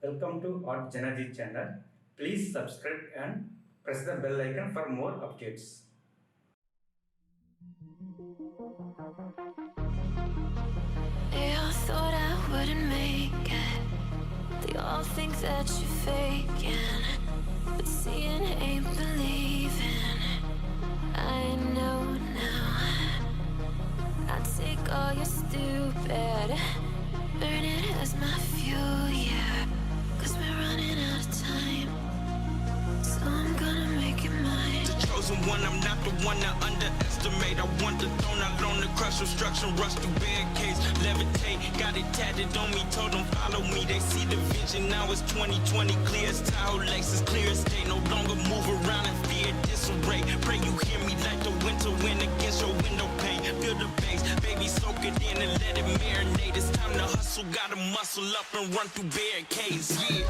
Welcome to JanaG channel. Please subscribe and press the bell icon for more updates. You thought I wouldn't make it. They all think that you're faking, but seeing ain't believing. I know now. I take all your stupid, burn it as my fuel, yeah. 'Cause we're running out of time, so I'm gonna make it mine. The chosen one, I'm not the one to underestimate. I want the throne, I loan the crush, obstruction, rush through barricades, levitate. Got it tatted on me, told them follow me. They see the vision, now it's 2020, clear as Tahoe Lakes, clear as day. No longer move around in fear, disarray. Pray you hear me like the winter wind against your window pane. Feel the bass, baby, soak it in and let it marinate. It's time to hustle, gotta muscle up and run through barricades, yeah.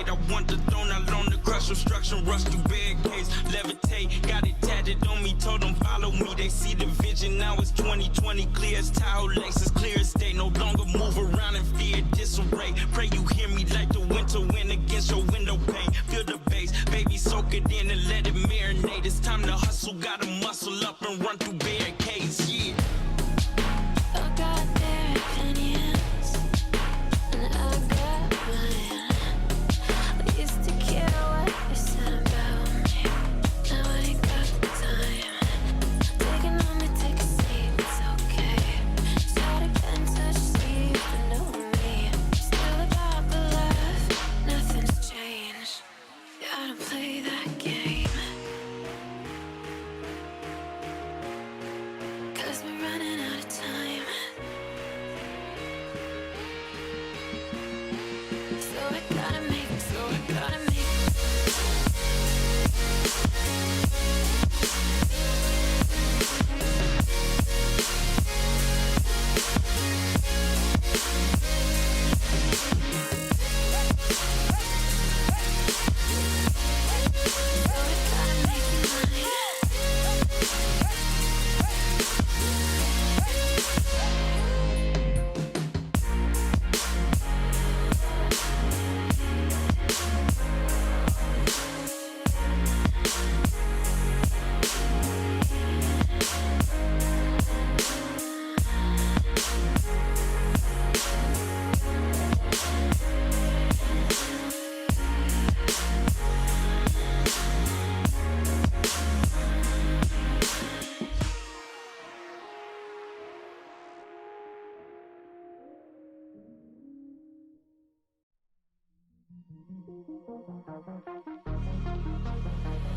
I want the throne, I loan the crush, obstruction, rush through barricades, levitate. Got it tatted on me, told them follow me. They see the vision, now it's 2020, clear as Tahoe Lakes, clear as day. No longer move around in fear, disarray. Pray you hear me like the winter wind against your window pane. Feel the bass, baby, soak it in and let it marinate. It's time to hustle, gotta muscle up and run through barricades, yeah. I got their opinions, and I got mine. Used to care what you said about me. Now I ain't got the time. Taking on me, take a seat, it's okay. Start again, touch sleep, but know me. Still about the love, nothing's changed. Gotta play that game, 'cause we're running out of time. So I gotta make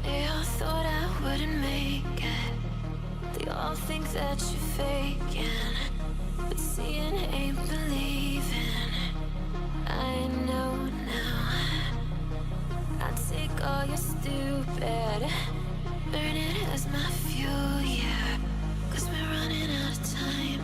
They all thought I wouldn't make it. They all think that you're faking, but seeing ain't believing. I know now. I take all your stupid, burn it as my fuel, yeah. 'Cause we're running out of time,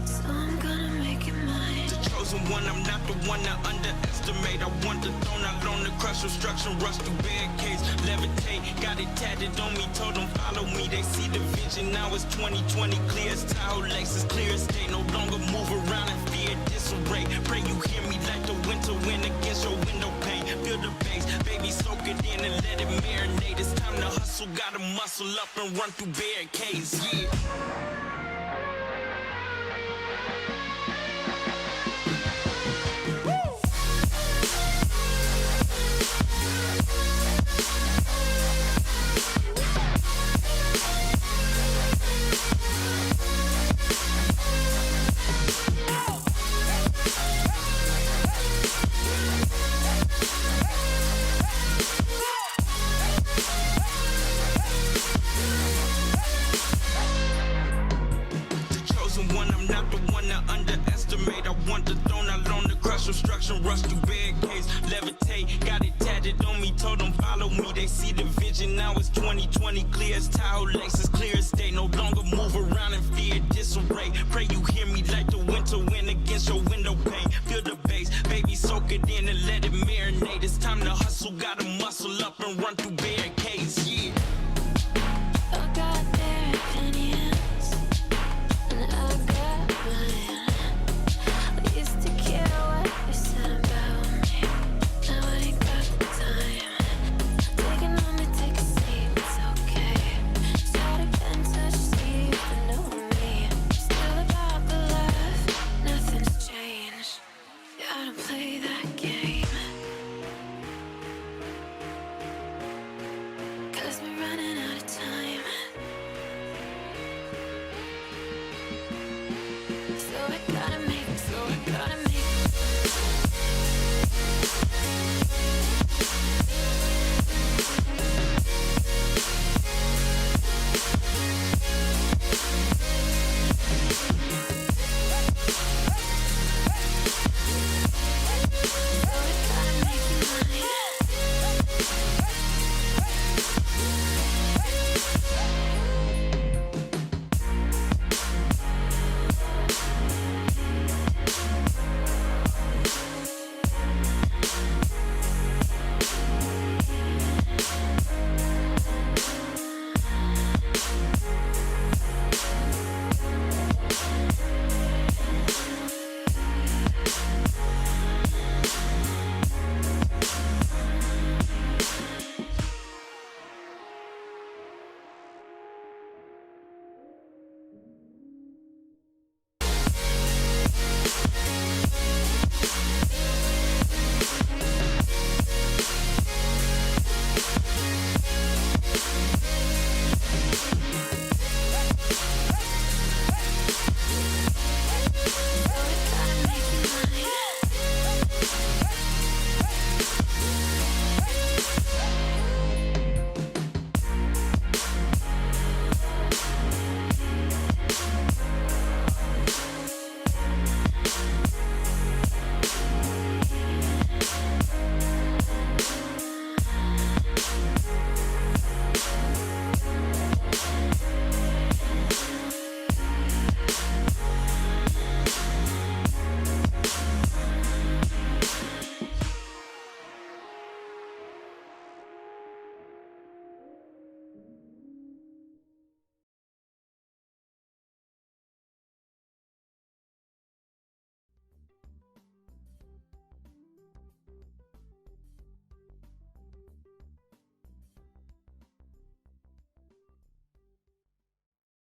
so I'm gonna make it mine. The chosen one, I'm not the one to underestimate. I want the throne, I loan the crush, obstruction, rush through barricades, levitate. Got it tatted on me, told them follow me. They see the vision, now it's 2020, clear as Tahoe Lakes, clear as day. No longer move around in fear, disarray. Pray you hear me like the winter wind against your window pane. Feel the bass, baby, soak it in and let it marinate. It's time to hustle, gotta muscle up and run through barricades, yeah. destruction, rush through barricades, levitate, got it tatted on me, told them follow me, they see the vision, now it's 2020, clear as Tahoe Lexus, clear as day, no longer move around in fear, disarray, pray you hear me like the winter wind against your window pane, feel the bass, baby soak it in and let it marinate, it's time to hustle, gotta muscle up and run through barricades.